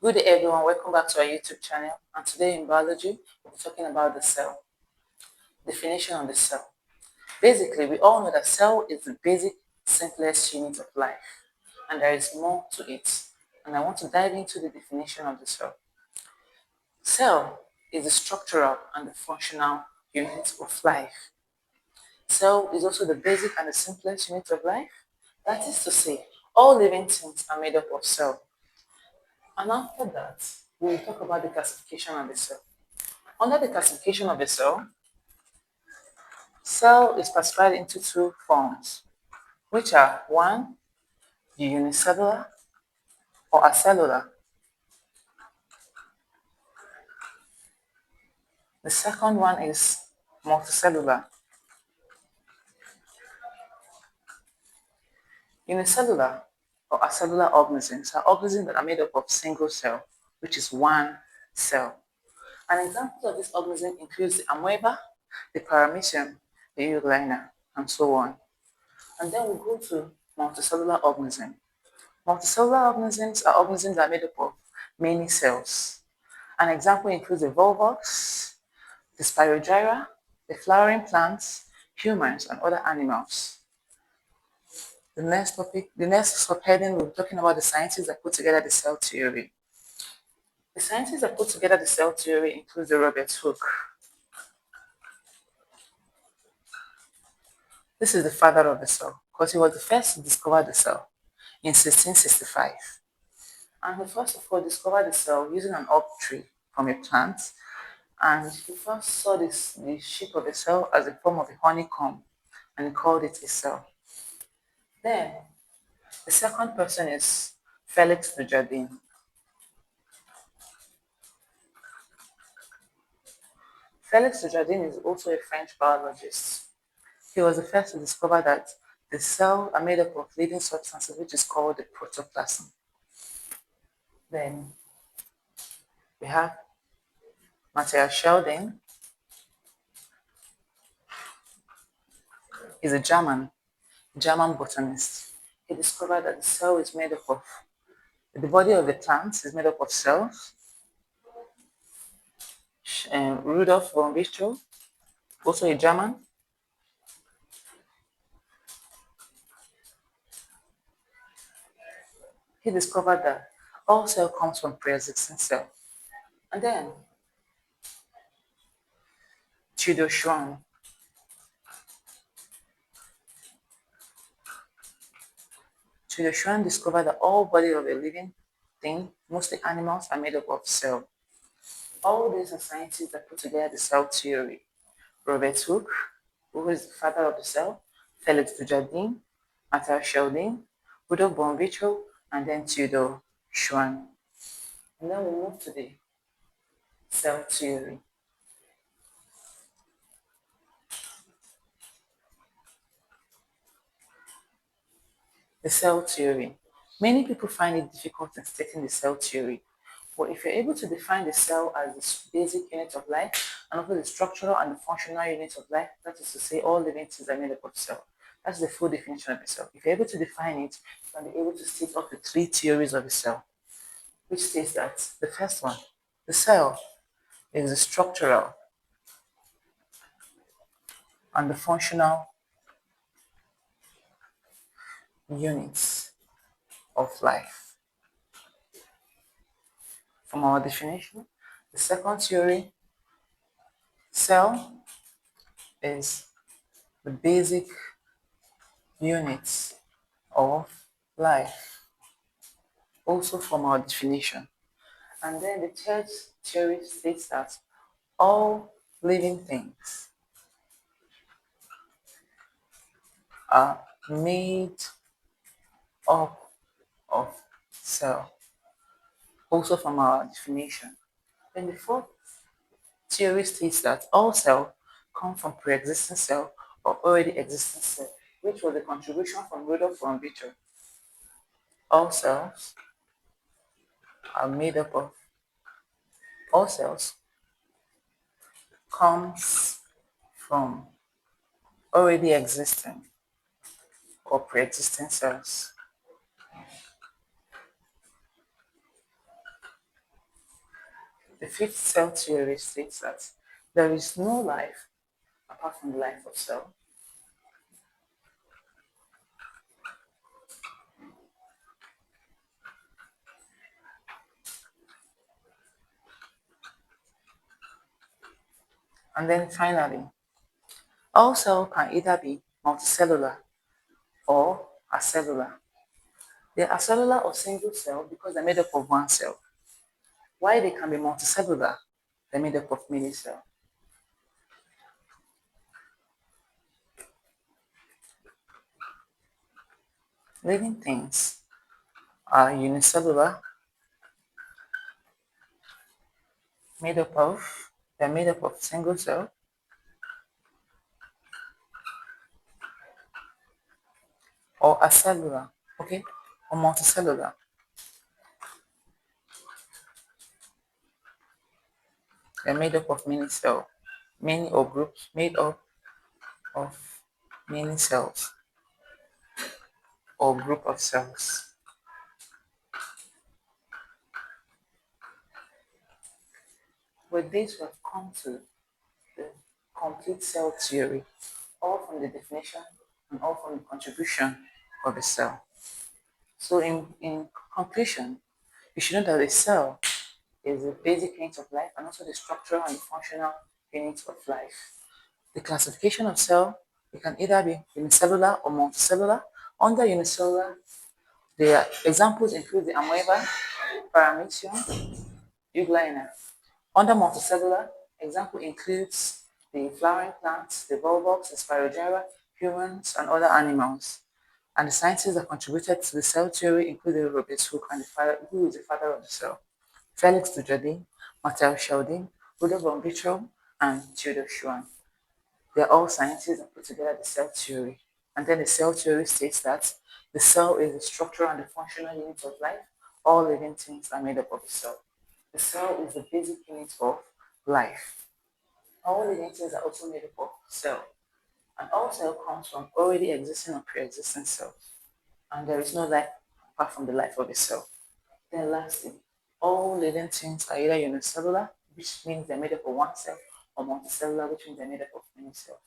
Good day everyone, welcome back to our YouTube channel, and today in biology we'll be talking about the cell. Definition of the cell. Basically, we all know that cell is the basic, simplest unit of life, and there is more to it, and I want to dive into the definition of the cell. Cell is the structural and the functional unit of life. Cell is also the basic and the simplest unit of life. That is to say, all living things are made up of cell. And after that, we will talk about the classification of the cell. Under the classification of the cell is classified into two forms, which are one, unicellular or acellular. The second one is multicellular. Unicellular or acellular organisms are organisms that are made up of single cell, which is one cell. An example of this organism includes the amoeba, the paramecium, the euglena, and so on. And then we'll go to multicellular organisms. Multicellular organisms are organisms that are made up of many cells. An example includes the volvox, the spirogyra, the flowering plants, humans, and other animals. The next subheading, we'll be talking about the scientists that put together the cell theory. The scientists that put together the cell theory include the Robert Hooke. This is the father of the cell because he was the first to discover the cell in 1665. And he first of all discovered the cell using an up tree from a plant, and he first saw the shape of the cell as a form of a honeycomb, and he called it a cell. Then the second person is Felix Dujardin. Felix Dujardin is also a French biologist. He was the first to discover that the cells are made up of living substances, which is called the protoplasm. Then we have Matthias Sheldon. He's a German botanist. He discovered that the cell is made up of, the body of the plant is made up of cells. Rudolf von Virchow, also a German. He discovered that all cell comes from pre-existing cell. And then Tudor Schwann. Tudor Schwann discovered that all body of a living thing, mostly animals, are made up of cell. All these are scientists that put together the cell theory. Robert Hooke, who is the father of the cell, Felix Dujardin, Matthias Sheldon, Rudolf von Virchow, and then Tudor Schwann. And then we move to the cell theory. The cell theory. Many people find it difficult in stating the cell theory, but if you're able to define the cell as the basic unit of life and also the structural and the functional unit of life, that is to say all living things are made up of cell. That's the full definition of a cell. If you're able to define it, you can be able to state up to 3 theories of a cell, which states that the first one, the cell is the structural and the functional units of life. From our definition, the second theory, cell is the basic units of life, also from our definition. And then the third theory states that all living things are made up of cell, also from our definition. Then the fourth theory states that all cells come from pre-existing cell or already existing cell, which was a contribution from Rudolf von Virchow. All cells are made up of, all cells comes from already existing or pre-existing cells. The fifth cell theory states that there is no life apart from the life of cell. And then finally, all cells can either be multicellular or acellular. They are cellular or single cell because they're made up of one cell. Why they can be multicellular? They're made up of many cells. Living things are unicellular, they're made up of single cell, or acellular, okay, or multicellular. They're made up of many cells, many or groups made up of many cells or group of cells. With this, we have come to the complete cell theory, all from the definition and all from the contribution of a cell. So in conclusion, you should know that a cell is the basic unit of life and also the structural and the functional units of life. The classification of cell, it can either be unicellular or multicellular. Under unicellular, the examples include the amoeba, paramecium, euglena. Under multicellular, example includes the flowering plants, the volvox, the spirogyra, humans, and other animals. And the scientists that contributed to the cell theory include the Robert Hooke and who is the father of the cell, Felix Dujardin, Martel Sheldon, Rudolf von Virchow, and Theodor Schwann. They are all scientists that put together the cell theory. And then the cell theory states that the cell is the structural and the functional unit of life. All living things are made up of a cell. The cell is the basic unit of life. All living things are also made up of cell. And all cell comes from already existing or pre-existing cells. And there is no life apart from the life of a cell. Then lastly, all living things are either unicellular, which means they're made up of one cell, or multicellular, which means they're made up of many cells.